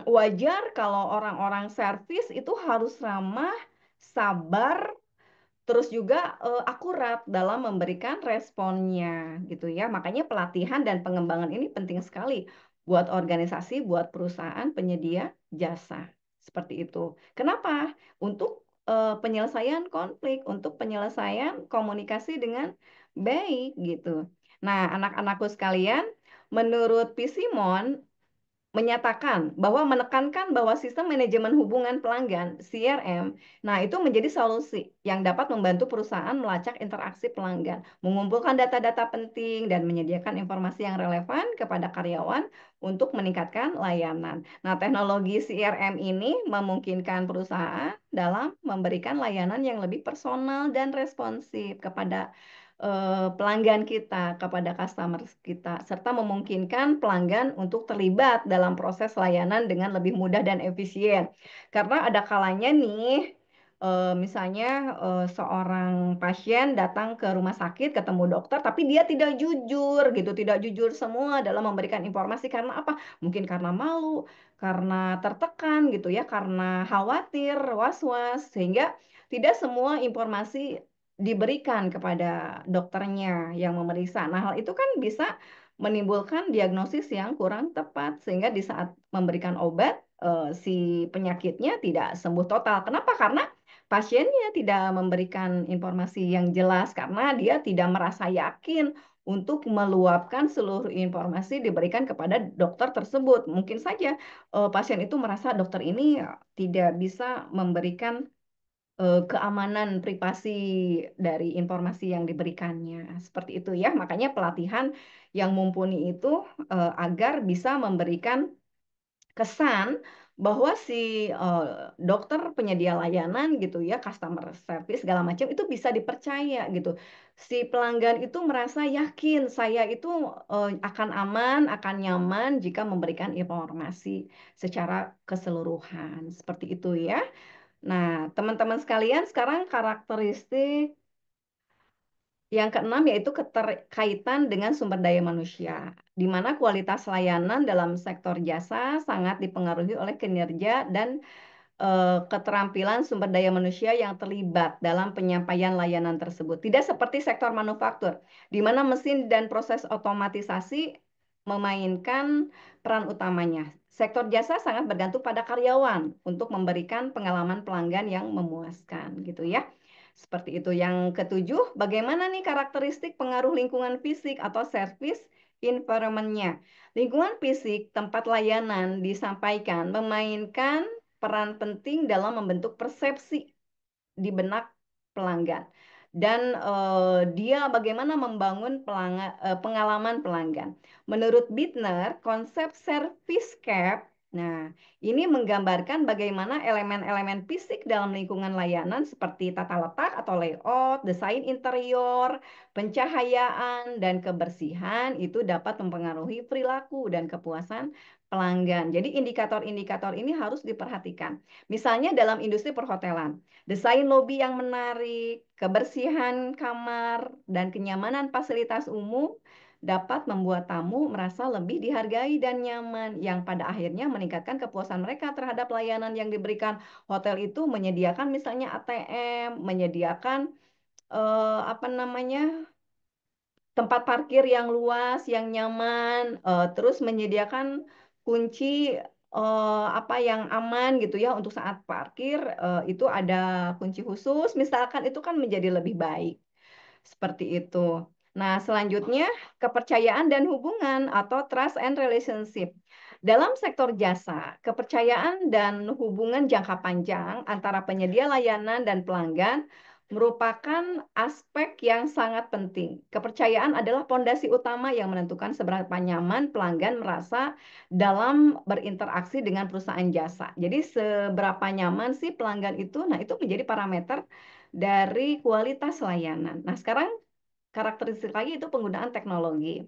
wajar kalau orang-orang servis itu harus ramah, sabar, terus juga akurat dalam memberikan responnya gitu ya. Makanya pelatihan dan pengembangan ini penting sekali buat organisasi, buat perusahaan penyedia jasa. Seperti itu. Kenapa? Untuk penyelesaian konflik, untuk penyelesaian komunikasi dengan baik gitu. Nah, anak-anakku sekalian, menurut P. Simon menyatakan bahwa menekankan bahwa sistem manajemen hubungan pelanggan (CRM), nah itu menjadi solusi yang dapat membantu perusahaan melacak interaksi pelanggan, mengumpulkan data-data penting dan menyediakan informasi yang relevan kepada karyawan untuk meningkatkan layanan. Nah, teknologi CRM ini memungkinkan perusahaan dalam memberikan layanan yang lebih personal dan responsif kepada pelanggan kita, kepada customer kita, serta memungkinkan pelanggan untuk terlibat dalam proses layanan dengan lebih mudah dan efisien. Karena ada kalanya nih, misalnya seorang pasien datang ke rumah sakit ketemu dokter, tapi dia tidak jujur gitu, tidak jujur semua dalam memberikan informasi. Karena apa? Mungkin karena malu, karena tertekan gitu ya, karena khawatir, was-was, sehingga tidak semua informasi diberikan kepada dokternya yang memeriksa. Nah, hal itu kan bisa menimbulkan diagnosis yang kurang tepat sehingga di saat memberikan obat si penyakitnya tidak sembuh total. Kenapa? Karena pasiennya tidak memberikan informasi yang jelas karena dia tidak merasa yakin untuk meluapkan seluruh informasi diberikan kepada dokter tersebut. Mungkin saja pasien itu merasa dokter ini tidak bisa memberikan keamanan privasi dari informasi yang diberikannya. Seperti itu ya. Makanya pelatihan yang mumpuni itu agar bisa memberikan kesan bahwa si dokter penyedia layanan gitu ya, customer service segala macam itu bisa dipercaya gitu. Si pelanggan itu merasa yakin saya itu akan aman, akan nyaman jika memberikan informasi secara keseluruhan. Seperti itu ya. Nah, teman-teman sekalian, sekarang karakteristik yang keenam yaitu keterkaitan dengan sumber daya manusia, di mana kualitas layanan dalam sektor jasa sangat dipengaruhi oleh kinerja dan keterampilan sumber daya manusia yang terlibat dalam penyampaian layanan tersebut. Tidak seperti sektor manufaktur, di mana mesin dan proses otomatisasi memainkan peran utamanya. Sektor jasa sangat bergantung pada karyawan untuk memberikan pengalaman pelanggan yang memuaskan, gitu ya. Seperti itu. Yang ketujuh, bagaimana nih karakteristik pengaruh lingkungan fisik atau service environment-nya. Lingkungan fisik tempat layanan disampaikan memainkan peran penting dalam membentuk persepsi di benak pelanggan. Dan dia bagaimana membangun pengalaman pelanggan. Menurut Bittner, konsep servicescape, nah ini menggambarkan bagaimana elemen-elemen fisik dalam lingkungan layanan seperti tata letak atau layout, desain interior, pencahayaan, dan kebersihan itu dapat mempengaruhi perilaku dan kepuasan pelanggan. Jadi indikator-indikator ini harus diperhatikan. Misalnya dalam industri perhotelan, desain lobi yang menarik, kebersihan kamar, dan kenyamanan fasilitas umum dapat membuat tamu merasa lebih dihargai dan nyaman, yang pada akhirnya meningkatkan kepuasan mereka terhadap layanan yang diberikan. Hotel itu menyediakan misalnya ATM, menyediakan apa namanya, tempat parkir yang luas, yang nyaman, terus menyediakan kunci apa yang aman gitu ya untuk saat parkir, itu ada kunci khusus, misalkan itu kan menjadi lebih baik. Seperti itu. Nah, selanjutnya kepercayaan dan hubungan atau trust and relationship. Dalam sektor jasa, kepercayaan dan hubungan jangka panjang antara penyedia layanan dan pelanggan merupakan aspek yang sangat penting. Kepercayaan adalah pondasi utama yang menentukan seberapa nyaman pelanggan merasa dalam berinteraksi dengan perusahaan jasa. Jadi seberapa nyaman sih pelanggan itu, nah itu menjadi parameter dari kualitas layanan. Nah sekarang karakteristik lagi itu penggunaan teknologi.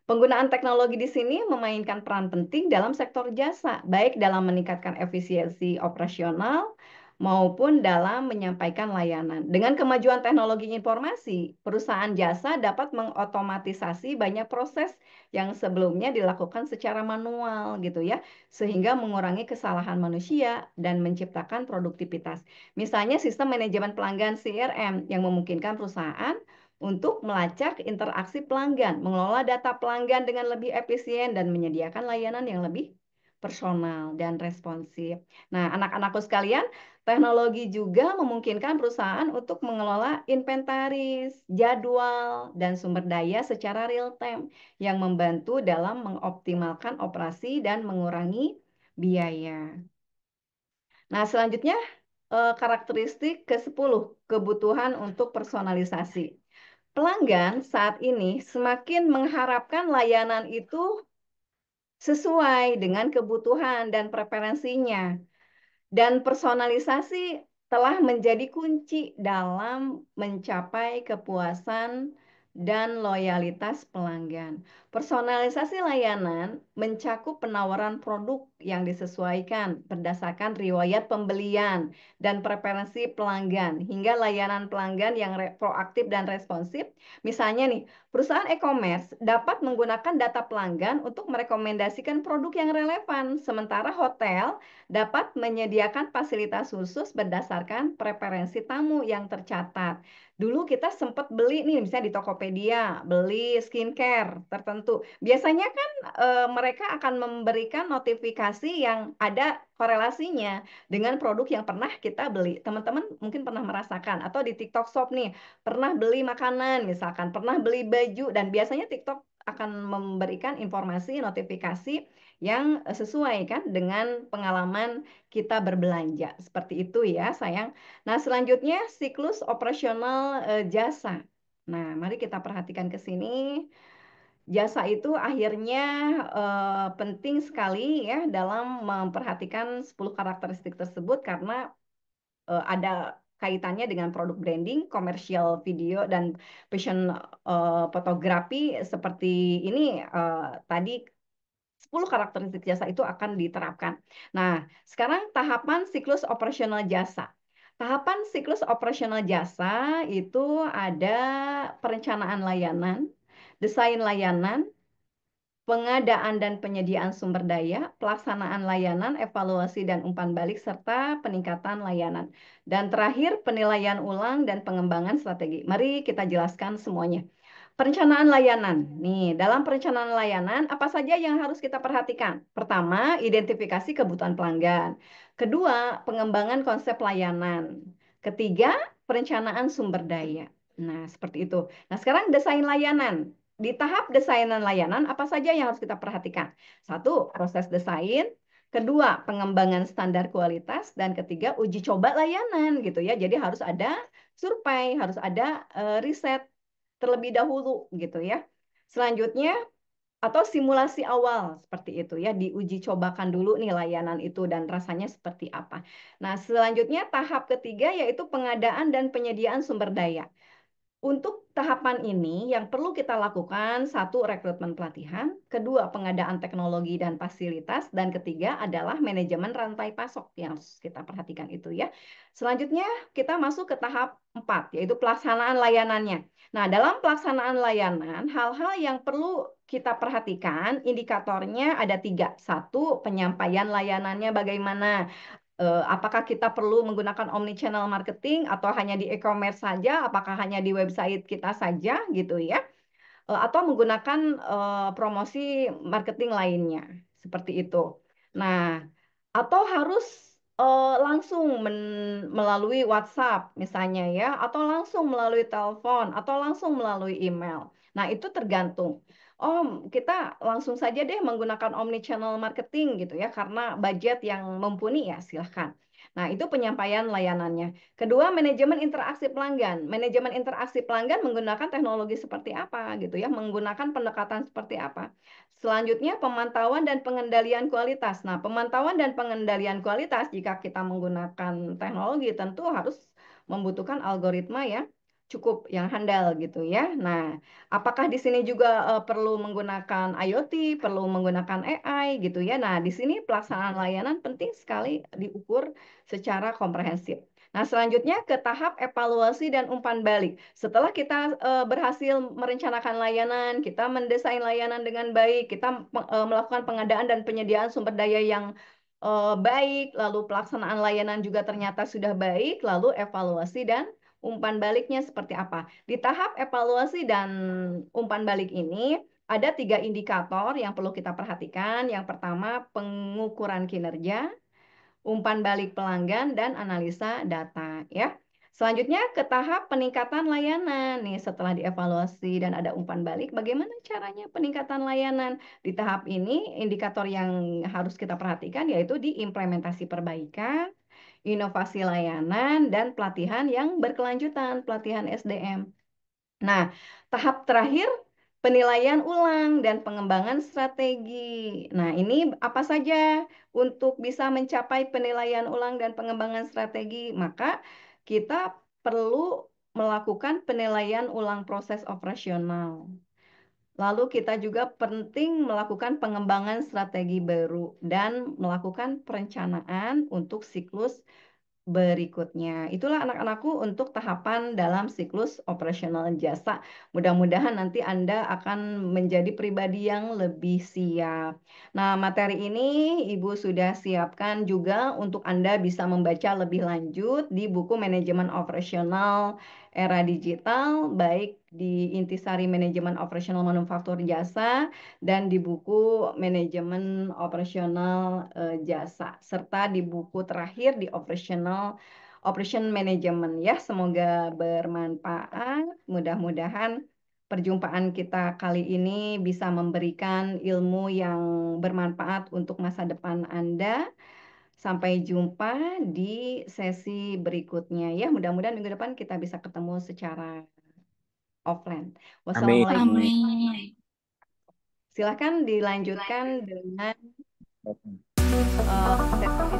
Penggunaan teknologi di sini memainkan peran penting dalam sektor jasa, baik dalam meningkatkan efisiensi operasional maupun dalam menyampaikan layanan. Dengan kemajuan teknologi informasi, perusahaan jasa dapat mengotomatisasi banyak proses yang sebelumnya dilakukan secara manual gitu ya, sehingga mengurangi kesalahan manusia dan menciptakan produktivitas. Misalnya sistem manajemen pelanggan CRM yang memungkinkan perusahaan untuk melacak interaksi pelanggan, mengelola data pelanggan dengan lebih efisien, dan menyediakan layanan yang lebih personal dan responsif. Nah, anak-anakku sekalian, teknologi juga memungkinkan perusahaan untuk mengelola inventaris, jadwal, dan sumber daya secara real time yang membantu dalam mengoptimalkan operasi dan mengurangi biaya. Nah, selanjutnya karakteristik ke-10, kebutuhan untuk personalisasi. Pelanggan saat ini semakin mengharapkan layanan itu sesuai dengan kebutuhan dan preferensinya. Dan personalisasi telah menjadi kunci dalam mencapai kepuasan dan loyalitas pelanggan. Personalisasi layanan mencakup penawaran produk yang disesuaikan berdasarkan riwayat pembelian dan preferensi pelanggan, hingga layanan pelanggan yang proaktif dan responsif. Misalnya nih, perusahaan e-commerce dapat menggunakan data pelanggan untuk merekomendasikan produk yang relevan, sementara hotel dapat menyediakan fasilitas khusus berdasarkan preferensi tamu yang tercatat. Dulu kita sempat beli nih, misalnya di Tokopedia, beli skincare tertentu. Biasanya kan mereka akan memberikan notifikasi yang ada korelasinya dengan produk yang pernah kita beli. Teman-teman mungkin pernah merasakan, atau di TikTok Shop nih, pernah beli makanan misalkan, pernah beli baju, dan biasanya TikTok akan memberikan informasi notifikasi yang sesuai kan dengan pengalaman kita berbelanja. Seperti itu ya sayang. Nah selanjutnya siklus operasional jasa. Nah mari kita perhatikan ke sini. Jasa itu akhirnya penting sekali ya dalam memperhatikan 10 karakteristik tersebut, karena ada kaitannya dengan produk branding, komersial video, dan fashion fotografi. Seperti ini tadi 10 karakteristik jasa itu akan diterapkan. Nah, sekarang tahapan siklus operasional jasa. Tahapan siklus operasional jasa itu ada perencanaan layanan, desain layanan, pengadaan dan penyediaan sumber daya, pelaksanaan layanan, evaluasi dan umpan balik, serta peningkatan layanan. Dan terakhir, penilaian ulang dan pengembangan strategi. Mari kita jelaskan semuanya. Perencanaan layanan. Nih, dalam perencanaan layanan, apa saja yang harus kita perhatikan? Pertama, identifikasi kebutuhan pelanggan. Kedua, pengembangan konsep layanan. Ketiga, perencanaan sumber daya. Nah, seperti itu. Nah, sekarang desain layanan. Di tahap desainan layanan, apa saja yang harus kita perhatikan? Satu, proses desain. Kedua, pengembangan standar kualitas. Dan ketiga, uji coba layanan gitu ya. Jadi harus ada survei, harus ada riset terlebih dahulu gitu ya. Selanjutnya atau simulasi awal seperti itu ya, diuji cobakan dulu nih layanan itu dan rasanya seperti apa. Nah, selanjutnya tahap ketiga yaitu pengadaan dan penyediaan sumber daya. Untuk tahapan ini yang perlu kita lakukan, satu, rekrutmen pelatihan, kedua, pengadaan teknologi dan fasilitas, dan ketiga adalah manajemen rantai pasok yang harus kita perhatikan itu ya. Selanjutnya kita masuk ke tahap 4, yaitu pelaksanaan layanannya. Nah, dalam pelaksanaan layanan, hal-hal yang perlu kita perhatikan, indikatornya ada 3. Satu, penyampaian layanannya bagaimana. Apakah kita perlu menggunakan omnichannel marketing atau hanya di e-commerce saja, apakah hanya di website kita saja gitu ya, atau menggunakan promosi marketing lainnya, seperti itu. Nah, atau harus langsung melalui WhatsApp misalnya ya, atau langsung melalui telepon, atau langsung melalui email. Nah, itu tergantung. Oh, kita langsung saja deh menggunakan omnichannel marketing gitu ya, karena budget yang mumpuni ya silahkan. Nah, itu penyampaian layanannya. Kedua, manajemen interaksi pelanggan. Manajemen interaksi pelanggan menggunakan teknologi seperti apa gitu ya, menggunakan pendekatan seperti apa. Selanjutnya, pemantauan dan pengendalian kualitas. Nah, pemantauan dan pengendalian kualitas jika kita menggunakan teknologi tentu harus membutuhkan algoritma ya cukup yang handal gitu ya. Nah, apakah di sini juga perlu menggunakan IoT, perlu menggunakan AI gitu ya. Nah, di sini pelaksanaan layanan penting sekali diukur secara komprehensif. Nah, selanjutnya ke tahap evaluasi dan umpan balik. Setelah kita berhasil merencanakan layanan, kita mendesain layanan dengan baik, kita melakukan pengadaan dan penyediaan sumber daya yang baik, lalu pelaksanaan layanan juga ternyata sudah baik, lalu evaluasi dan umpan baliknya seperti apa. Di tahap evaluasi dan umpan balik ini ada 3 indikator yang perlu kita perhatikan. Yang pertama, pengukuran kinerja, umpan balik pelanggan, dan analisa data ya. Selanjutnya ke tahap peningkatan layanan. Nih, setelah dievaluasi dan ada umpan balik, bagaimana caranya peningkatan layanan? Di tahap ini, indikator yang harus kita perhatikan yaitu di implementasi perbaikan, inovasi layanan, dan pelatihan yang berkelanjutan, pelatihan SDM. Nah, tahap terakhir penilaian ulang dan pengembangan strategi. Nah, ini apa saja untuk bisa mencapai penilaian ulang dan pengembangan strategi? Maka kita perlu melakukan penilaian ulang proses operasional. Lalu kita juga penting melakukan pengembangan strategi baru dan melakukan perencanaan untuk siklus berikutnya. Itulah anak-anakku untuk tahapan dalam siklus operasional jasa. Mudah-mudahan nanti Anda akan menjadi pribadi yang lebih siap. Nah, materi ini Ibu sudah siapkan juga untuk Anda bisa membaca lebih lanjut di buku Manajemen Operasional Era Digital, baik di Intisari Manajemen Operasional Manufaktur Jasa dan di buku Manajemen Operasional Jasa, serta di buku terakhir di Operation Management ya. Semoga bermanfaat. Mudah-mudahan perjumpaan kita kali ini bisa memberikan ilmu yang bermanfaat untuk masa depan Anda. Sampai jumpa di sesi berikutnya ya. Mudah-mudahan minggu depan kita bisa ketemu secara offline.
Amin.
Wassalamualaikum.
Amin.
Silakan dilanjutkan dengan sesi